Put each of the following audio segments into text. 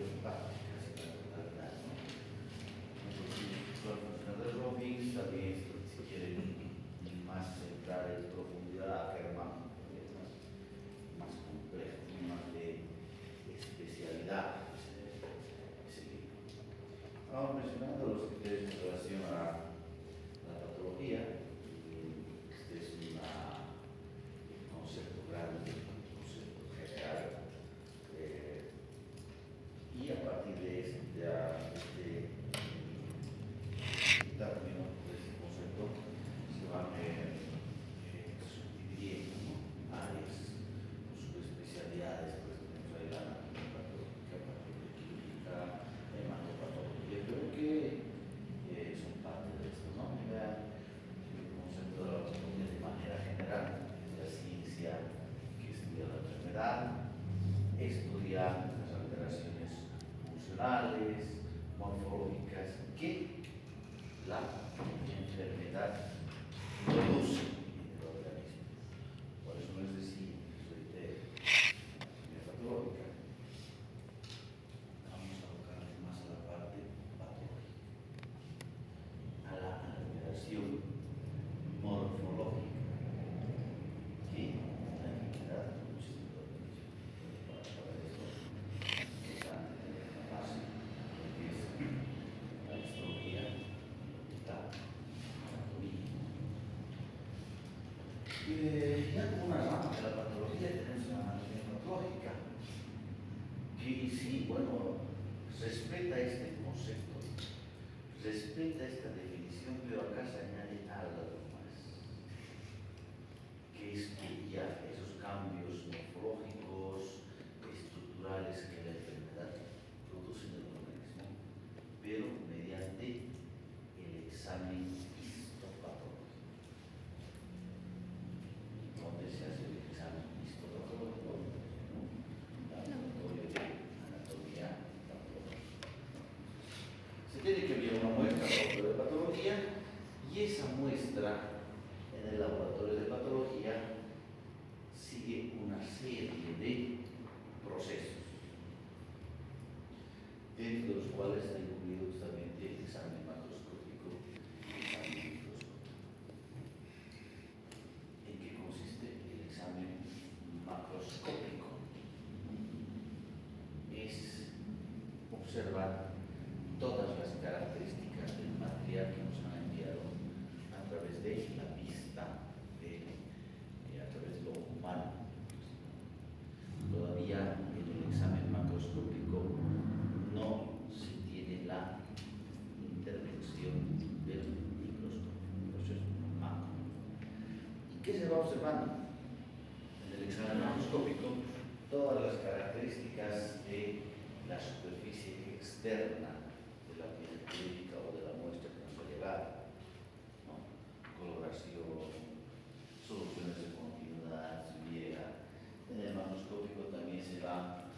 mayor parte, casi la totalidad, ¿no? La función de Robbins también, si quieren más entrar en profundidad, que más complejo, más de especialidad. Sí. Vamos mencionando los criterios en relación a la patología. Este es un concepto grande, un concepto general. Y a partir de este término, de este concepto, se van subdividiendo, ¿no? Áreas o subespecialidades. Pues tenemos ahí la anatomía patológica, patología clínica, hematopatología, pero que son parte de esto, ¿no? Vean el concepto de la patología de manera general, es la ciencia que estudia la enfermedad, estudia las alteraciones funcionales, morfológicas que la enfermedad produce en el organismo. Por eso no es decir, soy de anatomía patológica. Vamos a abocarnos más a la parte patológica, a la alteración morfológica que la enfermedad produce en el organismo. Para eso es importante tener una base, que es la histología, la anatomía. Ya como una rama de la patología tenemos la anatomía patológica, que sí, bueno, respeta este concepto, respeta esta definición, pero acá se añade algo más, que estudia esos cambios morfológicos, estructurales que la enfermedad produce en el organismo, pero mediante el examen histopatológico. ¿Dónde se hace el examen histopatológico? Laboratorio de anatomía patológica. Se tiene que enviar una muestra al laboratorio de patología y esa muestra en el laboratorio de patología sigue una serie de procesos, dentro de los cuales está incluido justamente el examen macroscópico y el examen microscópico. ¿En qué consiste el examen macroscópico? Es observar todas las características del material que nos han enviado a través de la vista, a través de lo humano. Todavía en el examen macroscópico no se tiene la intervención del microscopio, eso es macro. ¿Y qué se va observando? En el examen macroscópico, todas las características de la superficie externa de la piel clínica o de la muestra que nos ha llegado, ¿no? Coloración, soluciones de continuidad, vieja. En el macroscópico también se van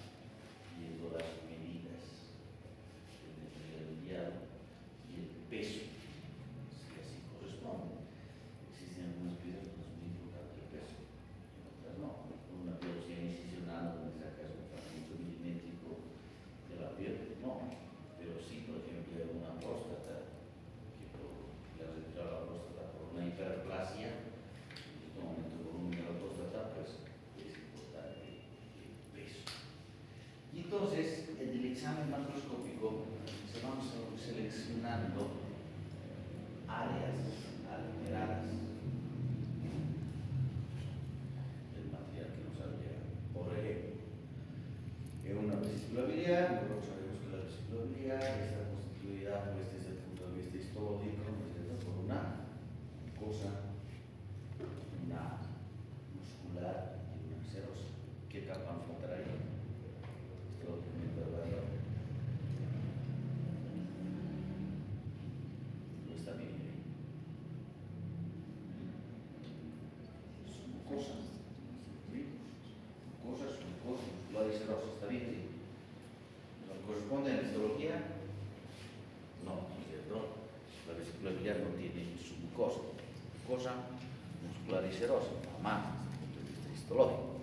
viendo las medidas del material enviado y el peso, si así corresponde. Existen algunas piezas que son muy importantes el peso, y otras no. Una biopsia incisional donde sacas un fragmento milimétrico de la piel, no. Pero sí, por ejemplo, una próstata, que le has retirado la próstata por una hiperplasia, en este momento el volumen de la próstata, pues es importante el peso. Y entonces, en el examen macroscópico se van seleccionando áreas alteradas del material que nos ha llegado. Por ejemplo, en una vesícula biliar, nosotros sabemos que la vesícula biliar está constituida, pues, desde el punto de vista histológico, por una mucosa, una muscular y una serosa. ¿Qué capa nos faltará ahí? Este lo tenemos que ver. No está bien ahí. Son mucosas, ¿sí? Mucosas, muscular y serosa, ¿está bien? ¿Sí? ¿No corresponde a la histología? No, ¿no es cierto? La vesícula biliar no tiene submucosa, mucosa, muscular y serosa, nada más, desde el punto de vista histológico.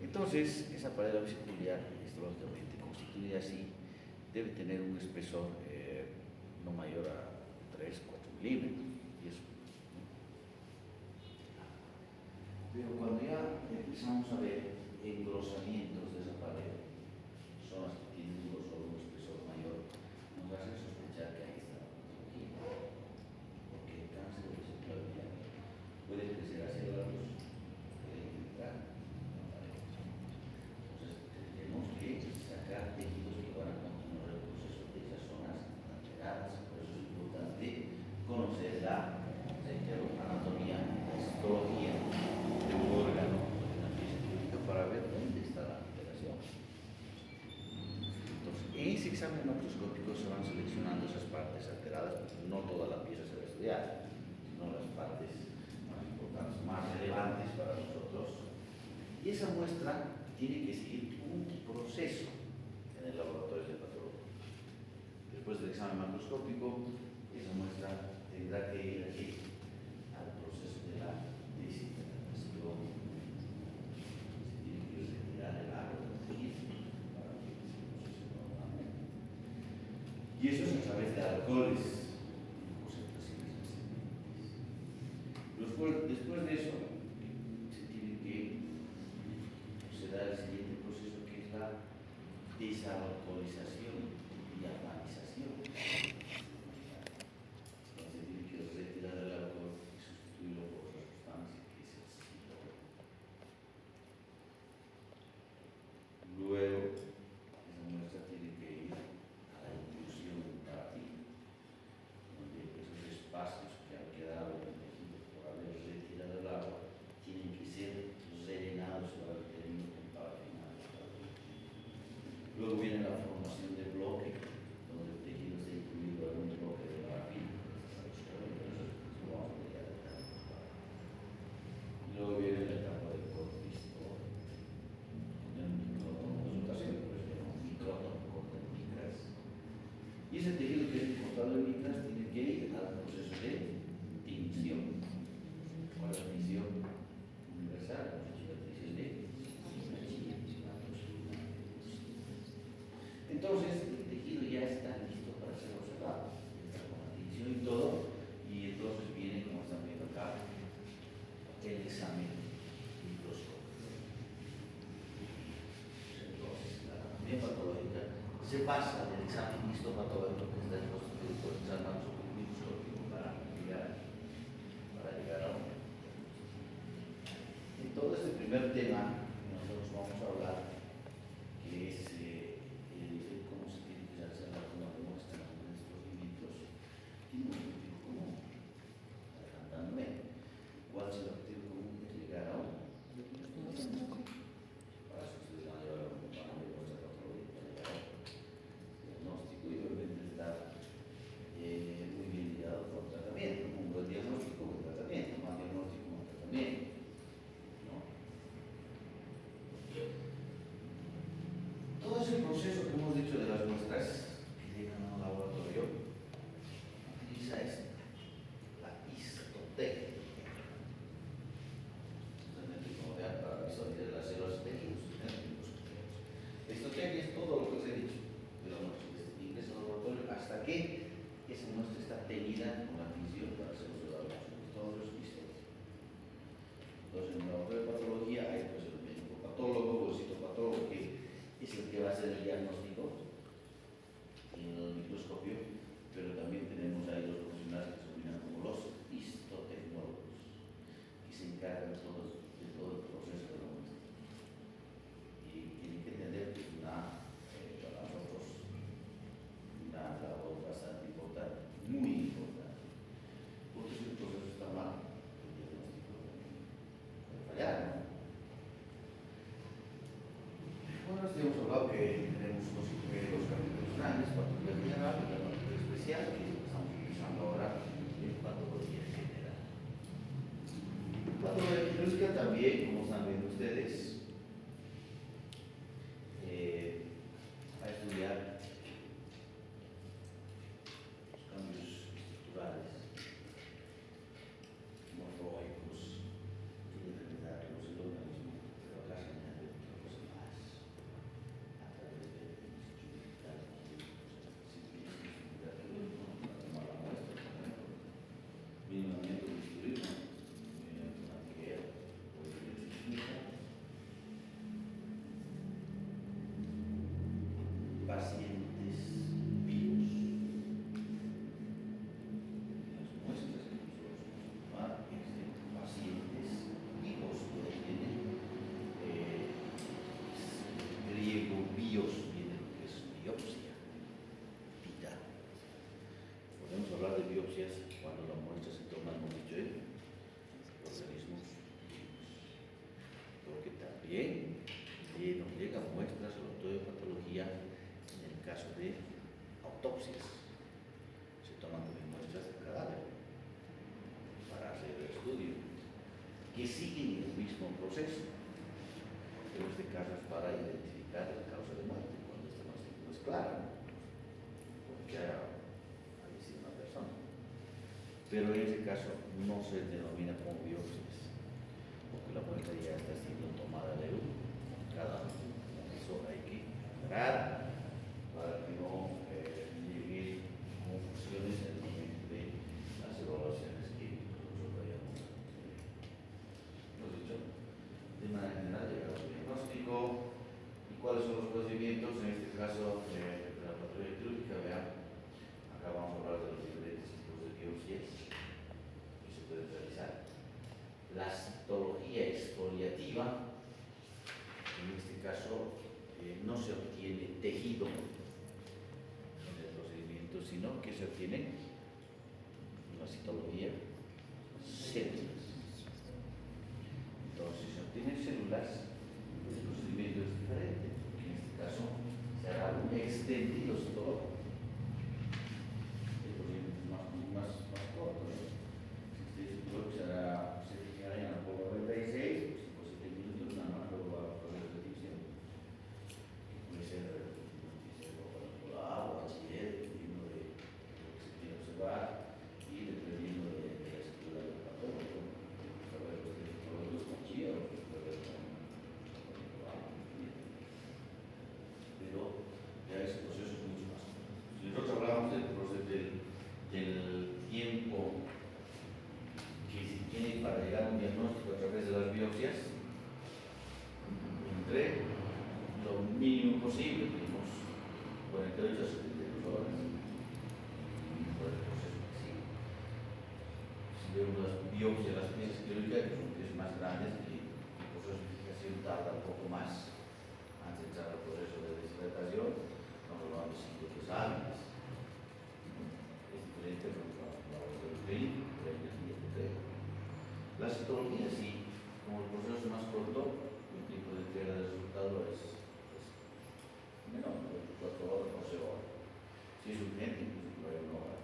Entonces, esa pared vesicular histológicamente constituye así debe tener un espesor no mayor a 3, 4 milímetros. Y eso, ¿no? Pero cuando ya empezamos a ver engrosamientos de esa pared, zonas que tienen un grosor, un espesor mayor, nos hace sospechar que ahí está la patología. Porque el cáncer de vesícula biliar puede crecer hacia la luz, puede infiltrar la pared. Entonces, tenemos que sacar tejidos que van a continuar el proceso de esas zonas alteradas. Por eso es importante conocer la anatomía, la histología de un órgano de la pieza clínica para ver dónde está la alteración. Entonces, en ese examen macroscópico se van seleccionando esas partes alteradas, porque no toda la pieza se va a estudiar, sino las partes más importantes, más relevantes para nosotros. Y esa muestra tiene que seguir un proceso en el laboratorio de patología. Después del examen macroscópico, esa muestra tendrá que ir aquí al proceso de la deshidratación. Se tiene que retirar el agua del tejido para que se procese normalmente. Y eso es a través de alcoholes en concentraciones ascendentes. Después de eso, se tiene que proceder al siguiente proceso, que es la desalcoholización y amanización. Entonces tiene que retirar el alcohol y sustituirlo por otra sustancia que es el citrón. Luego, esa muestra tiene que ir a la inclusión de parafina, donde esos espacios que han quedado en el tejido por haber retirado el agua tienen que ser rellenados o retenidos con parafina. Luego viene la formación de bloque, donde el tejido está incluido en un bloque de parafina. Luego viene la etapa del cortisol, con el micrótono de rotación, por eso llama micrótono, corta en micras. Y ese tejido que es cortado en micras tiene que ir al proceso de tinción. ¿Cuál es la tinción universal? Las cicatrices de entonces, el tejido ya está listo para ser observado, está con la tinción y todo, y entonces viene, como están viendo acá, el examen microscópico. Entonces, la anatomía patológica se basa en el examen histopatológico que está constituido por el examen microscópico para llegar a un. En todo este primer tema, nosotros vamos a hablar, que es cómo se tiene que hacer la toma de muestra de estos límites, tiene un objetivo común, adelantándome. ¿Cuál es el objetivo común? Es llegar a un diagnóstico. Para eso ustedes van a llevar un panel de muestra patológica, llegar a un diagnóstico y obviamente estar muy bien ligado con el tratamiento. Un buen diagnóstico, buen tratamiento, más diagnóstico, más tratamiento. ¿No? Todo ese proceso que hemos dicho de las muestras que llegan a un laboratorio utiliza la histotecnia. Justamente como vean para visualizar las células de tejidos. La histotecnia es todo lo que os he dicho de la muestra, desde que ingresa al laboratorio hasta que esa muestra está teñida con la tinción para ser observada. Todo eso es histotecnia. Entonces, en el laboratorio de patología hay pues el médico patólogo o el citopatólogo que es el que va a hacer el diagnóstico en el microscopio, pero también tenemos ahí los profesionales que se denominan como los histotecnólogos, que se encargan de todo el proceso de la muestra. Y tienen que entender que es para nosotros una labor bastante importante, muy importante, porque si el proceso está mal, el diagnóstico puede fallar, ¿no? Bueno, hemos hablado que tenemos dos capítulos grandes, patología general y la patología especial, que estamos utilizando ahora en patología general. Patología quirúrgica también, como están viendo ustedes, a estudiar los cambios estructurales, morfológicos, que deben darlos el organismo, pero acá se añade otra cosa más. A través de instrumentales biopsias, cuando la muestra se toma, hemos dicho, organismos porque también nos llegan muestras, sobre todo de patología, en el caso de autopsias. Se toman también muestras de cadáver para hacer el estudio, que siguen el mismo proceso, pero en este caso es para identificar la causa de muerte, cuando esta no es clara, porque ha fallecido una persona. Pero en este caso no se denomina como biopsias, porque la muestra ya está siendo tomada de cada uno. Eso hay que esperar para que no llegue confusiones en el momento de las evaluaciones que nosotros hayamos dicho. De manera general, llegamos al diagnóstico y cuáles son los procedimientos, en este caso de la patología quirúrgica. Vean, acá vamos a hablar de los diferentes tipos de biopsias que se pueden realizar. La citología exfoliativa, en este caso no se obtiene tejido en el procedimiento, sino que se obtiene la citología células. Entonces, si se obtienen células, el procedimiento es diferente, porque en este caso se hará un extendido citológico. El procedimiento es más corto, ¿no? Se fijará en la forma 96, pues 7 minutos, nada más luego va a poner repetición. Puede ser polar o bachiller, dependiendo de lo que se quiera observar y dependiendo de la estructura del patólogo. Saber los patólogos con chía o los patólogos con pero ya ese proceso es mucho más. Si nosotros hablamos del proceso del tiempo que se tiene para llegar a un diagnóstico a través de las biopsias, entre lo mínimo posible, tenemos 48 a 72 horas por el proceso que sigue. Si vemos las biopsias, las piezas quirúrgicas, que son piezas más grandes, y el proceso de identificación tarda un poco más antes de entrar al proceso de deshidratación, estamos hablando de 5 o 3 años. Es diferente a lo del PRI, la citología sí, como el proceso es más corto, el tiempo de entrega del resultado es menor, 24 horas, 12 horas. Si es urgente, incluso por ahí 1 hora.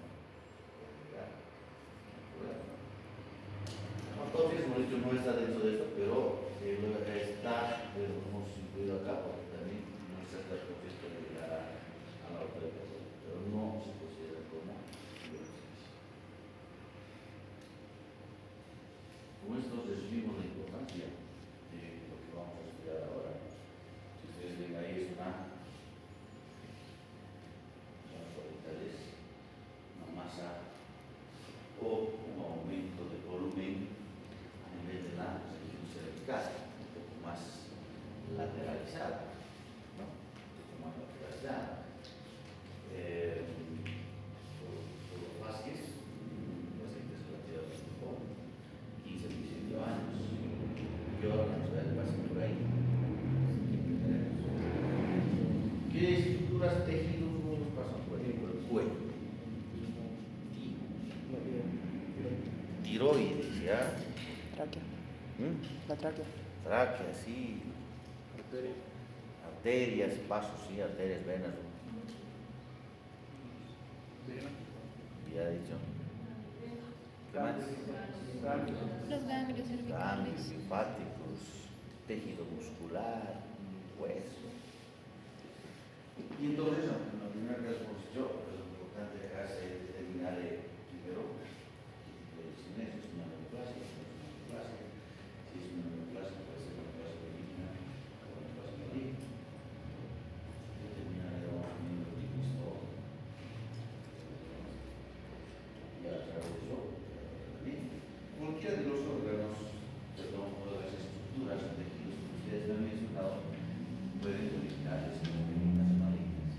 Entonces, hemos dicho, no está dentro de esto, pero está, lo hemos incluido acá, porque también nuestra estrategia puede llegar a la otra etapa, pero no se considera como biopsias. Con esto resumimos la importancia de lo que vamos a estudiar ahora. Si ustedes ven ahí, es una masa o un aumento de volumen a nivel de la región cervical, un poco más lateralizada, ¿no? Un poco más lateralizada. Por los fascias, pacientes relativamente jóvenes, 15 a 18 años, y órganos del paciente por ahí. ¿Qué estructuras, tejidos nuevos pasan? Por ejemplo, el cuello. Tiroides, ¿ya? Tráquea. La tráquea. Tráquea, sí. Arterias, pasos, sí, arterias, venas. Ya he dicho. ¿Qué más? Los ganglios cervicales. Ganglios linfáticos, tejido muscular, hueso. Y entonces, en la primera clase hemos dicho, lo importante acá es determinar primero si es una neoplasia, si es una neoplasia, puede ser una neoplasia benigna o una neoplasia maligna. Determinaremos el tipo y a través de eso, cualquiera de los órganos, perdón, o de las estructuras o tejidos que ustedes me han mencionado, pueden originarse como benignas o malignas.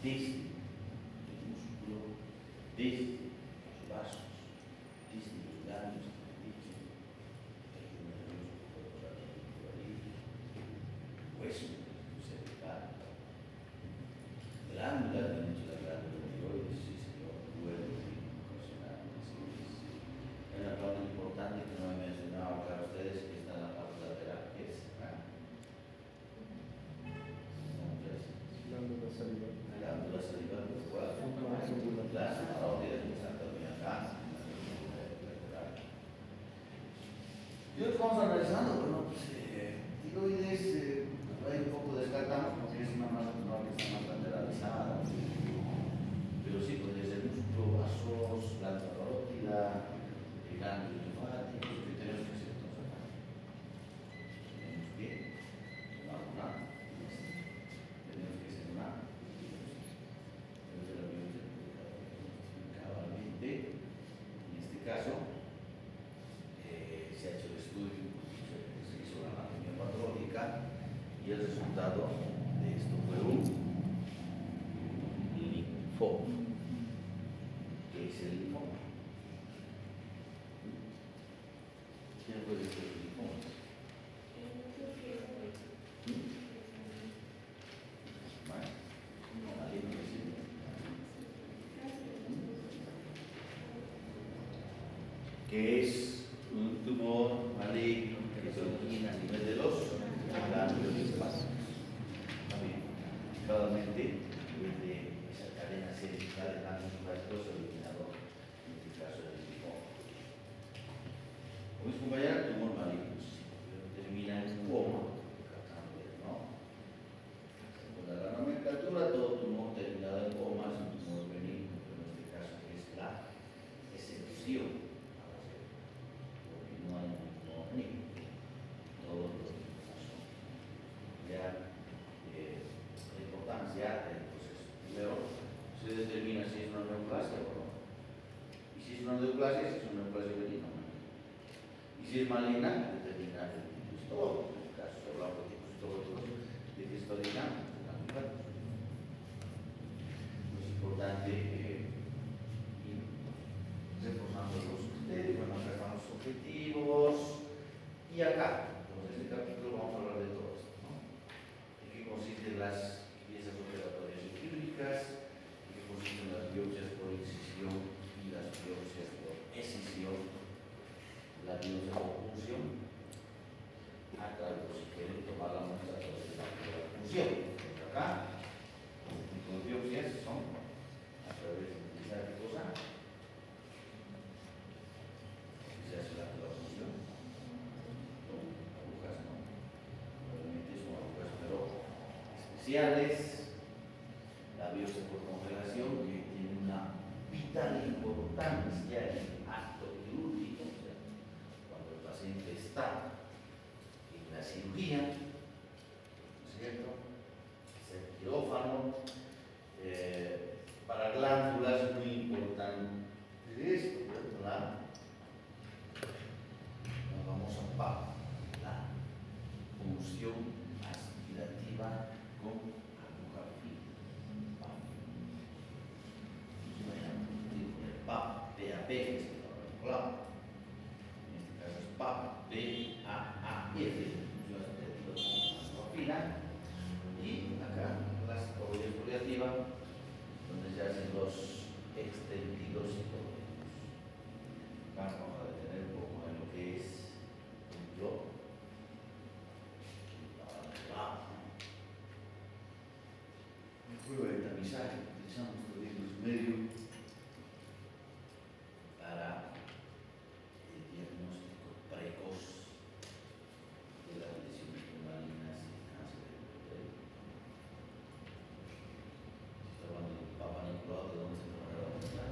Desde el músculo, desde los vasos, desde los ganglios, hueso cervical, glándulas, me han dicho la glándula tiroides, Yo vamos analizando, bueno, pues tiroides, ahí un poco descartamos porque es una masa tumor que está más lateralizada. Pero sí podría ser músculo, vasos, glándula parótida, ganglios linfáticos, que tenemos que hacer todos acá. Tenemos que tomar una, tenemos que hacer una, tenemos que hacer la biopsia cabalmente. En este caso, se ha hecho el estudio, se hizo la anatomía patológica y el resultado de esto fue un linfoma. ¿Qué es el linfoma? ¿Quién puede ser el linfoma? Que es un tumor maligno que se origina a nivel de los ganglios linfáticos. Claramente, desde esa cadena cervical de ganglios linfáticos originado en este caso del linfoma. Como es compañera, tumor maligno termina en coma, ¿no? Según la nomenclatura, todo tumor terminado en coma es un tumor benigno, pero en este caso es la excepción. No hay tumor benigno. Todos los demás son. Ya, la importancia del proceso. Primero, se determina si es una neoplasia o no. Y si es una neoplasia, si es una neoplasia benigna. Y si es maligna, determina el tipo histológico. En este caso, se habla de tipos histológicos de que está originando. Es importante ir reforzando los criterios. Bueno, acá están los objetivos. Y acá, en este capítulo, vamos a hablar de todo esto, ¿no? En qué consisten las piezas operatorias y quirúrgicas, en qué consisten las biopsias por incisión y las biopsias por escisión, la biopsia por punción. Acá, si quieren tomar la muestra de la punción. Acá, los tipos de biopsias son a través de utilizar qué cosa. Se hace la punción. Agujas, ¿no? Obviamente son agujas, pero especiales. La biopsia por congelación, que tiene una vital importancia en el acto quirúrgico, o sea, cuando el paciente está en la cirugía, ¿no es cierto? Es el quirófano. Para glándulas es muy importante esto, ¿cierto? La famosa PAP, la punción aspirativa con aguja fina. El PAP, PAP, que es el clavo. En este caso es PAP, PAAF, punción aspirativa con aguja fina. Y acá las caballeras paliativas, donde se hacen los extendidos y todo. Vamos a detener un poco en lo que es el yo. En prueba de tamizaje utilizamos los medios para el diagnóstico precoz de las lesiones malignas y cáncer de útero. Si está hablando del Papa Nicolau, ¿de dónde se tomará la muestra?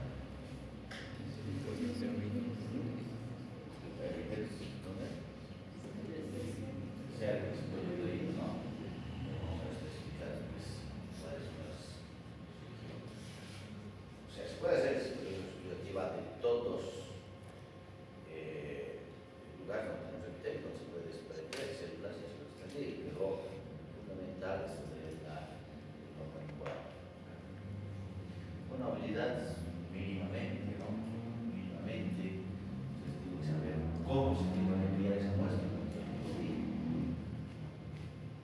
Mínimamente, ¿no? Mínimamente, entonces tiene que saber cómo se tiene que enviar esa muestra,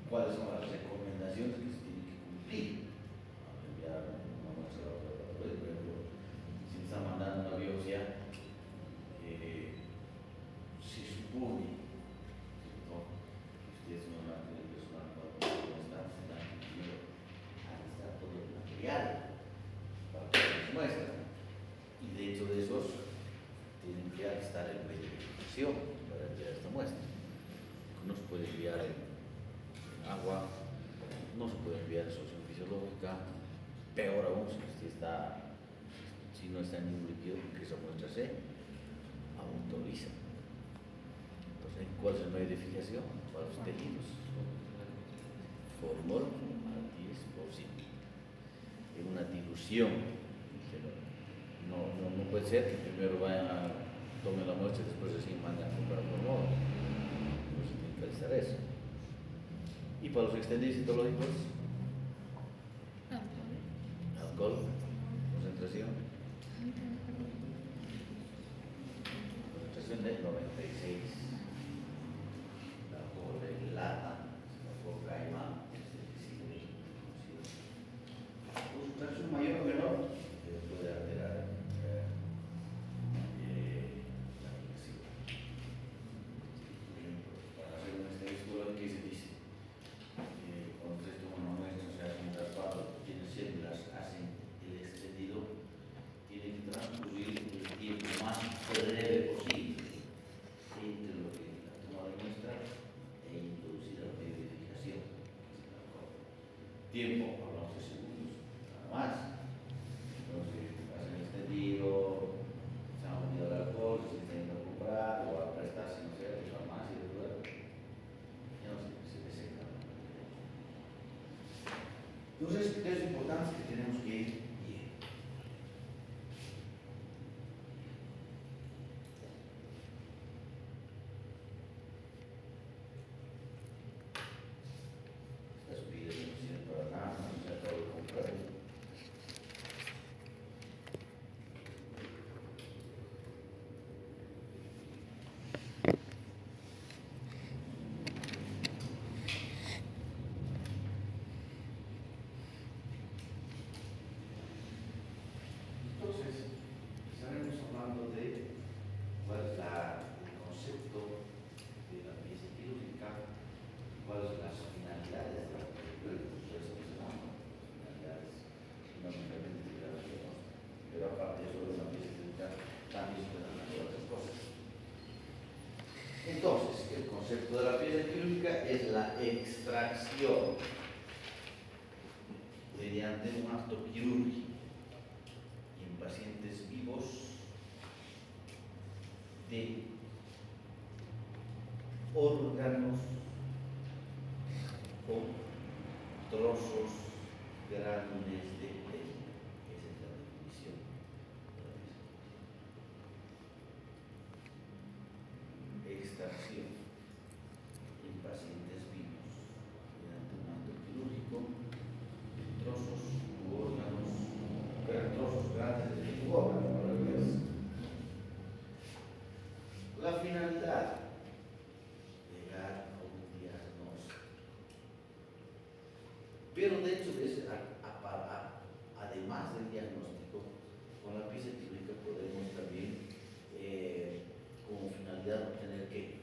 cuáles son las recomendaciones que se tienen que cumplir al enviar una muestra a la laboratorio. Por ejemplo, si está mandando una biopsia, se supone, ¿no?, que usted es un amante del personal cuando está fundando primero, ahí está todo el material para que se muestra. Y dentro de esos tienen que estar el medio de verificación para enviar esta muestra. puede enviar en agua, no se puede enviar en solución fisiológica, peor aún si no está en ningún líquido, que esa muestra se autoriza. Entonces, ¿cuál es el medio de fijación? Para los tejidos, formol al 10%. Es una dilución, pero no puede ser que primero vayan a tomen la muestra y después recién mandan a comprar formol. No se tiene que realizar eso. Y para los extendidos citológicos, alcohol, concentración de 96, la lata, la cocaína, concentración mayor o menor, puede alterar la flexión. Para hacer una estadística, ¿qué se dice? Cuando ustedes toman una muestra, se hace un traspado, tienen células, hacen el extendido, tiene que transcurrir el tiempo más breve posible entre lo que la toma de muestra e introducir la verificación. Tiempo, hablamos de segundos, nada más. Entonces, hacen el extendido, se han olvidado el alcohol, se tienen que comprar o a prestarse, no sé, de farmacia, de lugar, ya no se deseca. Entonces, es importante que tenemos que ir bien. Las bebidas no sirven para nada, no se acaba de comprar. Entonces, estaremos hablando de cuál es el concepto de la pieza quirúrgica, cuáles son las finalidades de la quirúrgica, finalidades fundamentalmente de la diagnóstica, pero aparte de eso de una pieza quirúrgica también se pueden hacer otras cosas. Entonces, el concepto de la pieza quirúrgica es la extracción mediante un acto quirúrgico y en pacientes vivos de órganos o trozos grandes de tejido. Esa es la definición de la pieza. Extracción en pacientes vivos mediante un acto quirúrgico de trozos u órganos, trozos grandes de tejido órgano, la finalidad, llegar a un diagnóstico. Pero dentro de ese, además del diagnóstico, con la pieza quirúrgica podemos también, como finalidad, obtener que,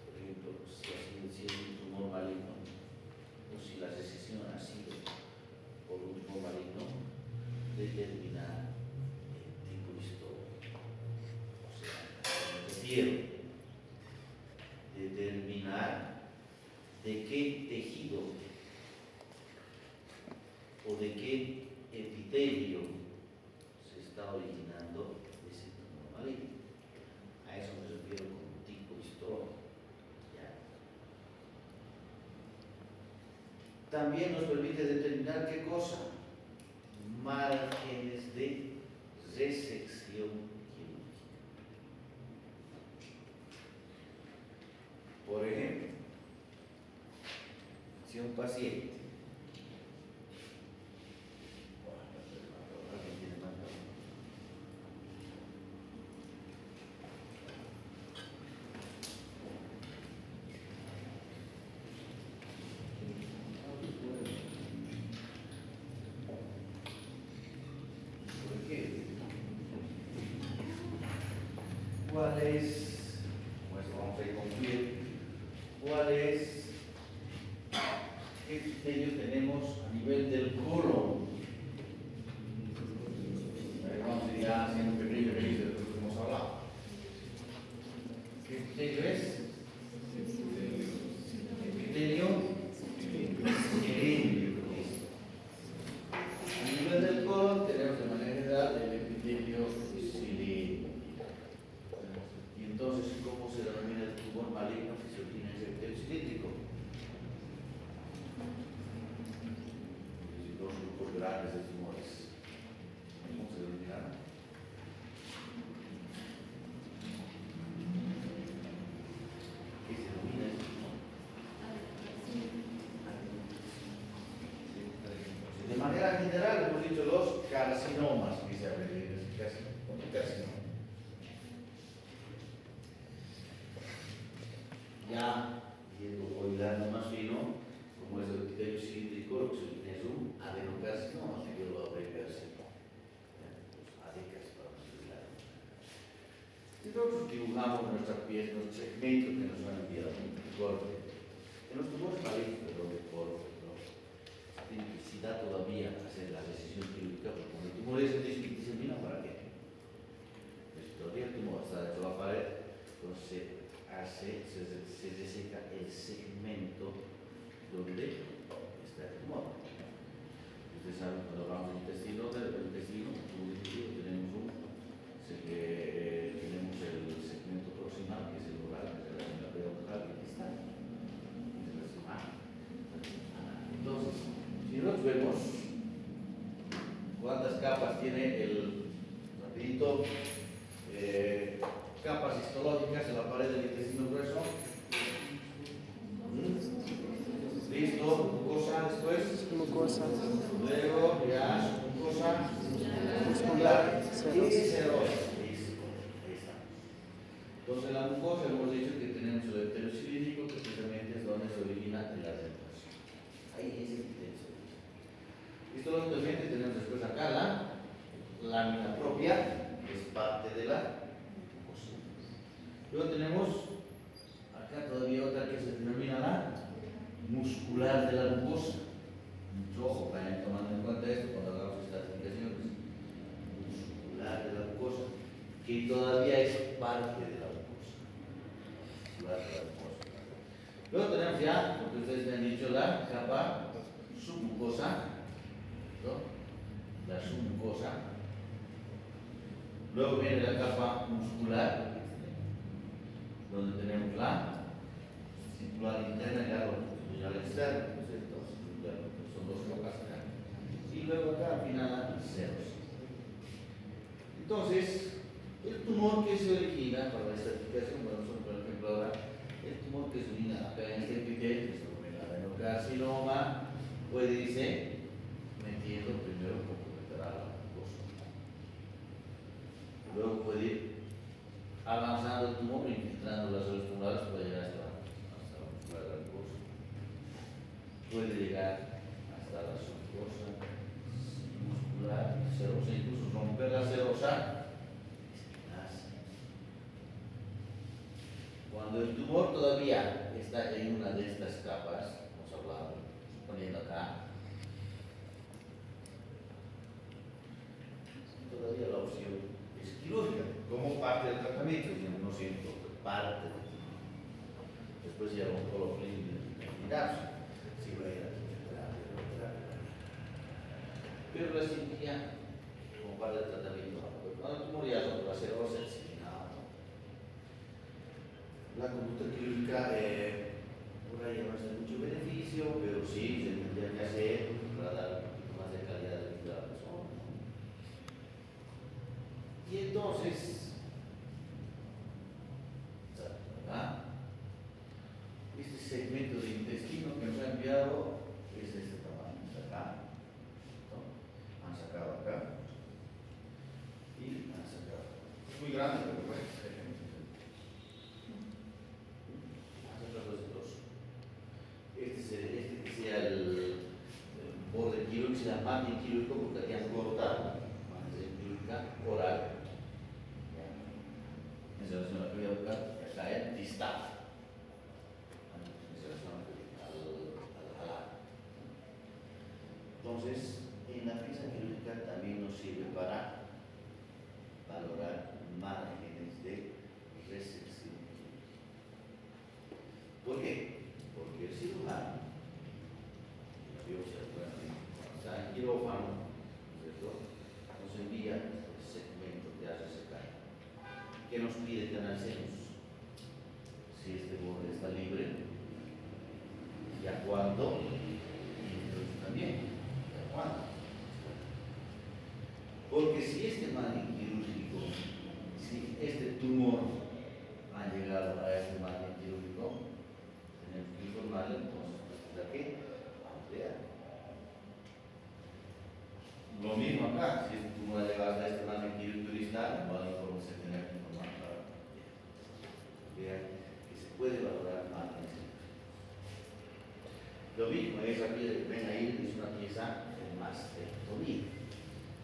por ejemplo, si es un tumor maligno, o si la recesión ha sido por un tumor maligno, determinar el tipo histológico. O sea, me refiero determinar de qué tejido o de qué epitelio se está originando ese tumor maligno. A eso me refiero con tipo histológico. También nos permite determinar qué cosa, márgenes de resección quirúrgica. Por ejemplo, si un paciente ¿cuál es? Pues vamos a concluir. ¿Cuál es? ¿Qué epitelio tenemos a nivel del colon? Vamos a ir haciendo pequeños de lo que hemos hablado. ¿Qué epitelio es? generales de tumores. ¿Cómo se denominan? ¿Qué se denomina eso? De manera general hemos dicho los carcinomas, que se abrevian como carcinoma. Ya yendo hoy dando más fino, como es el epitelio cilíndrico, lo que se define es un adenocarcinoma, que yo lo abreviarcinoma. Adecas para facilitar. Y nosotros dibujamos nuestra pieza, nuestros segmentos que nos han enviado, un corte. En los tumores malignos, pero de corte, ¿no? Si da todavía hacer la decisión quirúrgica, porque cuando el tumor es disemina, ¿para qué? Pues todavía el tumor está dentro de la pared, entonces se deseca el segmento donde está el tumor. Ustedes saben, cuando hablamos del intestino, tenemos el segmento proximal, que es el oral, que es la pedoncal que está. Entonces, si nosotros vemos cuántas capas tiene rapidito, capas histológicas en la pared del intestino grueso. Listo, mucosa después. Mucosa. Luego ya mucosa Muscular. y serosa. Listo, ahí estamos. Entonces la mucosa hemos dicho que tenemos el epitelio cilíndrico, que precisamente es donde se origina la adenoplasma. Ahí es el epitelio cilíndrico. Histológicamente tenemos después acá la lámina propia, que es parte de la mucosa. Luego tenemos acá todavía otra que se denomina la muscular de la mucosa. Mucho ojo, vayan tomando en cuenta esto cuando hagamos estas explicaciones. Muscular de la mucosa, que todavía es parte de la mucosa. Muscular de la mucosa. Luego tenemos ya, lo que ustedes me han dicho, la capa submucosa, ¿no? La submucosa. Luego viene la capa muscular, donde tenemos la circular interna y la longitudinal externa, son dos capas acá. Y luego acá al final ceros. Entonces, el tumor que se origina para la estratificación, bueno, por ejemplo ahora, el tumor que se origina acá en este epitelio, que se denomina adenocarcinoma, puede irse metiendo primero un poco lateral a la mucosa. Luego puede ir avanzando el tumor, infiltrando las células tumorales para llegar hasta la muscular de la mucosa. Puede llegar hasta la submucosa muscular, serosa, incluso romper la serosa. Cuando el tumor todavía está en una de estas capas, hemos hablado, poniendo acá, todavía la opción es quirúrgica, como parte del tratamiento, no siempre, parte del tratamiento. Después ya el oncólogo clínico determinarse si va a ir a quimioterapia. Pero la cirugía, como parte del tratamiento, cuando el tumor ya sobre la serosa, eliminado. La conducta quirúrgica por ahí no es de mucho beneficio, pero sí se tendría que hacer para dar un poquito más de calidad de vida a la persona. Y entonces, acá, este segmento de intestino que nos ha enviado es de este tamaño, acá, ¿no? Han sacado acá y han sacado. Es muy grande, pero bueno. Este que sea el borde quirúrgico, sea el margen quirúrgico, porque aquí han cortado margen quirúrgica oral. En relación a la primera boca, acá es distal. En relación al ala. Entonces, en la pieza quirúrgica también nos sirve para valorar márgenes de resección. ¿Por qué? Porque el cirujano, la biopsia, está en quirófano, ¿cierto? Nos envía el segmento que hace secar. ¿Qué nos pide que analicemos? Si este borde está libre, ¿y a cuánto? Y entonces también, ¿y a cuánto? Lo mismo acá, si tú no llegas a este plan de turistal, no hay informe se tiene que informar para vean que se puede valorar más en ese caso. Lo mismo es aquí, ven ahí, es una pieza más de tonillo.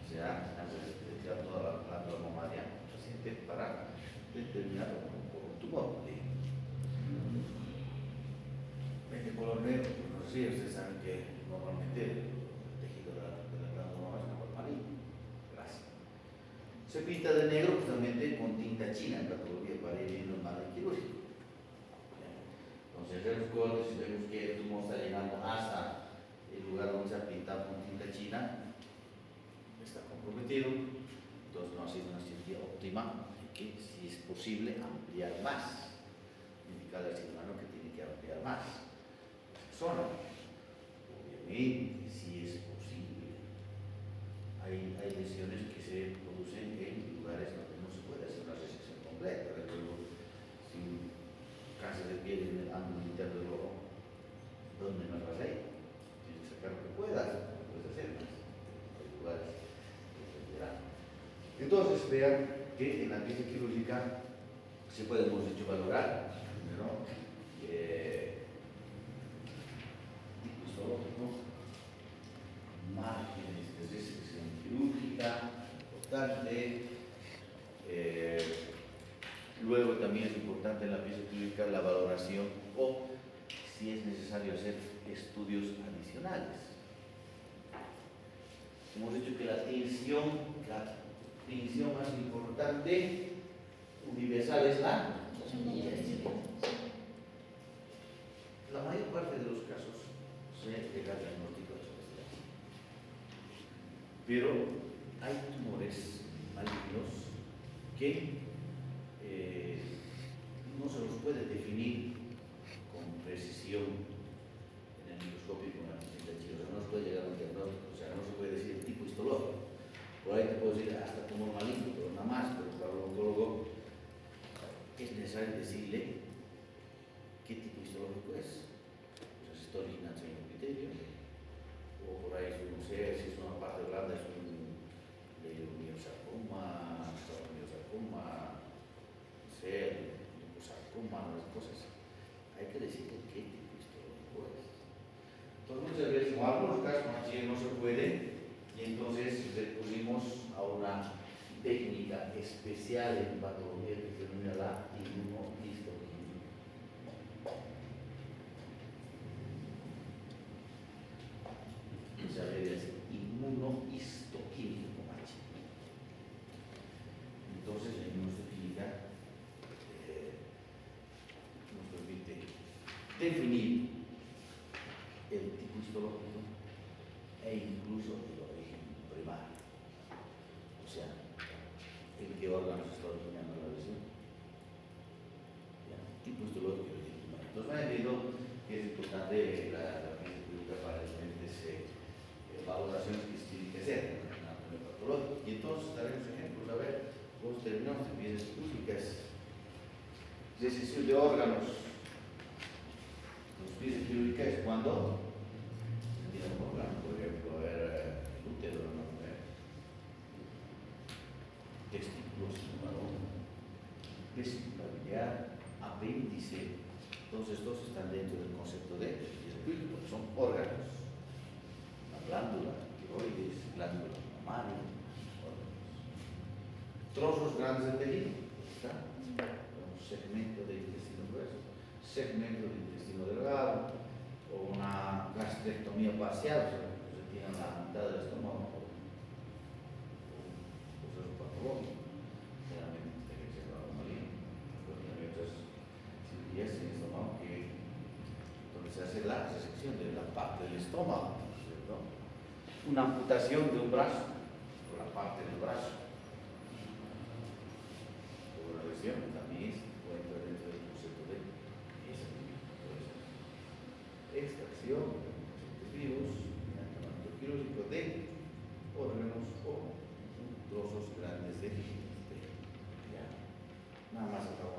O sea, hace retirar toda la glándula mamaria paciente para determinar un tumor. Ven de color negro, no sé si ustedes saben que normalmente el tejido de la glándula mamaria es color amarillo. Gracias. Se pinta de negro justamente con tinta china en patología para ir normal y quirúrgico. Entonces, en los cortes, si vemos que el tumor está llegando hasta el lugar donde se ha pintado con tinta china, está comprometido, entonces no ha sido una cirugía óptima, y que si es posible ampliar más, indicar al cirujano que tiene que ampliar más la zona. Obviamente, si es posible. Hay lesiones que se producen en lugares donde no se puede hacer una resección completa. Recuerdo, si un cáncer de piel en el ángulo interno del ojo, ¿dónde más vas a ir? Tienes que sacar lo que puedas, no puedes hacer más. Hay lugares que dependerán. Entonces, vean que en la pieza quirúrgica se puede, hemos dicho, valorar, primero, tipo histológico, márgenes de resección quirúrgica, importante. Luego también es importante en la pieza quirúrgica la valoración o si es necesario hacer estudios adicionales. Hemos dicho que la tinción más importante universal es la mayor parte de los casos se llega al diagnóstico de obesidad. Pero hay tumores malignos que no se los puede definir con precisión en el microscopio con la tinta china. O sea, no se puede llegar a un diagnóstico, o sea, no se puede decir el tipo histológico. Por ahí te puedo decir hasta tumor maligno, pero nada más, pero para el oncólogo es necesario decirle qué tipo histológico es. O sea, si está originando en el epitelio, o por ahí, no sé, si es una parte blanda, es un leiomyosarcoma, sarcoma, no sé, liposarcoma, las cosas. Hay que decirle qué tipo histológico es. Entonces, muchas veces, en algunos casos, no se puede, y entonces recurrimos a una técnica especial en patología que se denomina la inmunohistoquímica. Se abreviaría inmunohistoquímica como H. Entonces, la inmunohistoquímica nos permite definir el tipo histológico e incluso el origen primario. O sea, en qué órganos está originando la lesión. Tipo histológico y origen primario. Entonces, me han entendido que es importante la pieza quirúrgica para diferentes valoraciones que se tienen que hacer en la anatomía patológica. Y entonces, daremos ejemplos. A ver, vamos terminamos de piezas quirúrgicas. Resección de órganos. Las piezas quirúrgicas es cuando se tiene un órgano, por ejemplo, a ver, el útero, ¿no? Testículos, vesícula biliar, apéndice. Entonces, todos están dentro del concepto de pieza quirúrgica, porque son órganos. La glándula, tiroides, glándula mamaria, órganos. Trozos grandes de tejido, ¿está? Un segmento de intestino grueso, segmento de intestino delgado, o una gastrectomía parcial, o sea, que se tiene la mitad del estómago, o proceso patológico, generalmente tiene que ser la anomalía, porque hay otras cirugías en el estómago donde se hace la resección de la parte del estómago, ¿cierto? Una amputación de un brazo, o la parte del brazo, o una lesión también puede entrar dentro del concepto de pieza quirúrgica. Extracción de pacientes vivos mediante tratamiento quirúrgico de órganos o trozos grandes de tejido. Ya, nada más acabo